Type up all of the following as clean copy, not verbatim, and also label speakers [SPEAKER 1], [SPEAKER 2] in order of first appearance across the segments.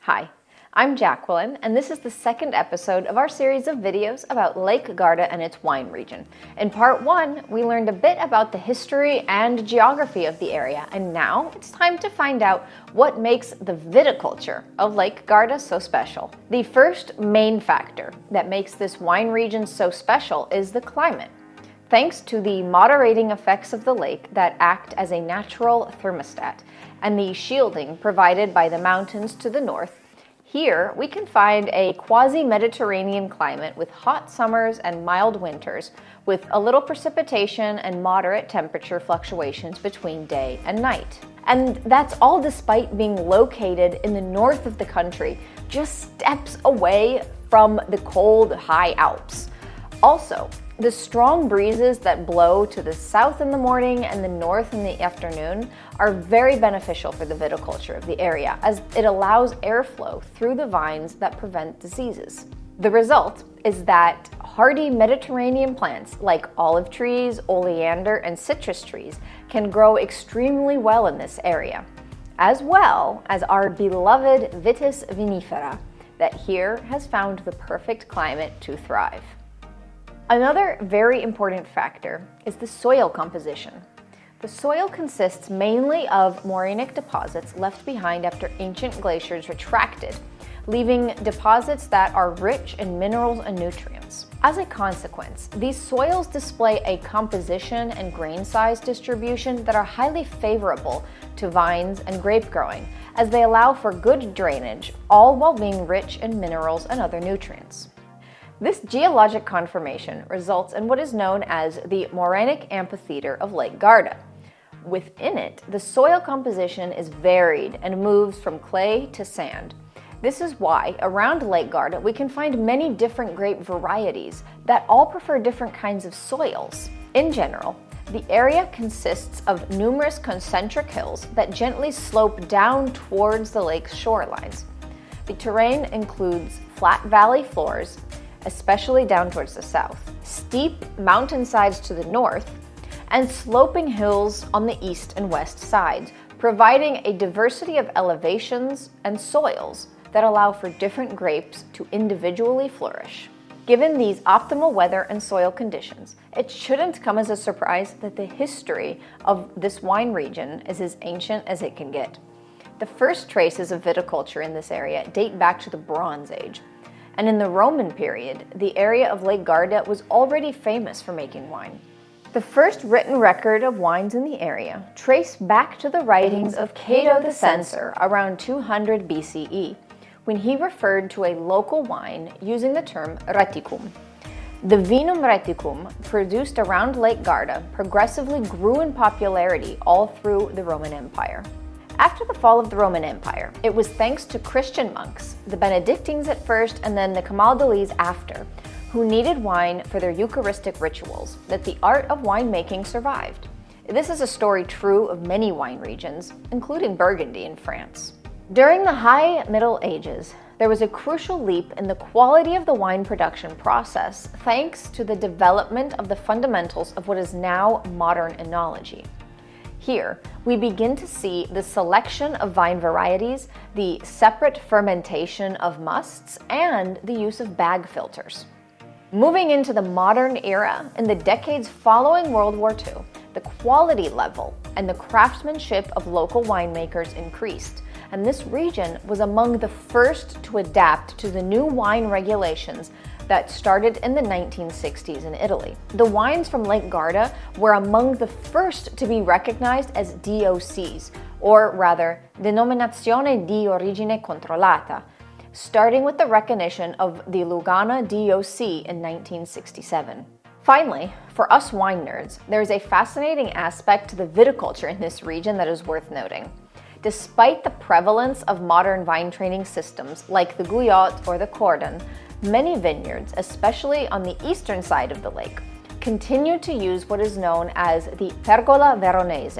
[SPEAKER 1] Hi, I'm Jacqueline, and this is the second episode of our series of videos about Lake Garda and its wine region. In part one, we learned a bit about the history and geography of the area, and now it's time to find out what makes the viticulture of Lake Garda so special. The first main factor that makes this wine region so special is the climate. Thanks to the moderating effects of the lake that act as a natural thermostat and the shielding provided by the mountains to the north, here we can find a quasi-Mediterranean climate with hot summers and mild winters, with a little precipitation and moderate temperature fluctuations between day and night. And that's all despite being located in the north of the country, just steps away from the cold high Alps. Also, the strong breezes that blow to the south in the morning and the north in the afternoon are very beneficial for the viticulture of the area, as it allows airflow through the vines that prevent diseases. The result is that hardy Mediterranean plants like olive trees, oleander, and citrus trees can grow extremely well in this area, as well as our beloved Vitis vinifera that here has found the perfect climate to thrive. Another very important factor is the soil composition. The soil consists mainly of morainic deposits left behind after ancient glaciers retracted, leaving deposits that are rich in minerals and nutrients. As a consequence, these soils display a composition and grain size distribution that are highly favorable to vines and grape growing, as they allow for good drainage, all while being rich in minerals and other nutrients. This geologic conformation results in what is known as the morainic amphitheater of Lake Garda. Within it, the soil composition is varied and moves from clay to sand. This is why around Lake Garda we can find many different grape varieties that all prefer different kinds of soils. In general, the area consists of numerous concentric hills that gently slope down towards the lake's shorelines. The terrain includes flat valley floors, especially down towards the south, steep mountainsides to the north, and sloping hills on the east and west sides, providing a diversity of elevations and soils that allow for different grapes to individually flourish. Given these optimal weather and soil conditions, it shouldn't come as a surprise that the history of this wine region is as ancient as it can get. The first traces of viticulture in this area date back to the Bronze Age. And in the Roman period, the area of Lake Garda was already famous for making wine. The first written record of wines in the area trace back to the writings of Cato the Censor around 200 BCE, when he referred to a local wine using the term reticum. The vinum reticum, produced around Lake Garda, progressively grew in popularity all through the Roman Empire. After the fall of the Roman Empire, it was thanks to Christian monks, the Benedictines at first and then the Camaldolese after, who needed wine for their Eucharistic rituals, that the art of winemaking survived. This is a story true of many wine regions, including Burgundy in France. During the High Middle Ages, there was a crucial leap in the quality of the wine production process thanks to the development of the fundamentals of what is now modern enology. Here, we begin to see the selection of vine varieties, the separate fermentation of musts, and the use of bag filters. Moving into the modern era, in the decades following World War II, the quality level and the craftsmanship of local winemakers increased, and this region was among the first to adapt to the new wine regulations that started in the 1960s in Italy. The wines from Lake Garda were among the first to be recognized as DOCs, or rather, Denominazione di Origine Controllata, starting with the recognition of the Lugano DOC in 1967. Finally, for us wine nerds, there is a fascinating aspect to the viticulture in this region that is worth noting. Despite the prevalence of modern vine training systems like the Guyot or the Cordon, many vineyards, especially on the eastern side of the lake, continue to use what is known as the pergola veronese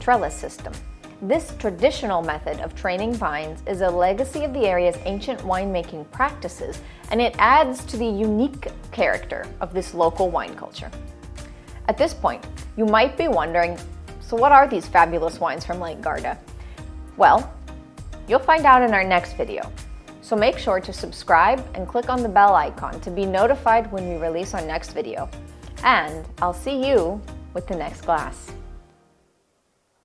[SPEAKER 1] trellis system. This traditional method of training vines is a legacy of the area's ancient winemaking practices, and it adds to the unique character of this local wine culture. At this point, you might be wondering, so what are these fabulous wines from Lake Garda? Well, You'll find out in our next video. So make sure to subscribe and click on the bell icon to be notified when we release our next video. And I'll see you with the next glass.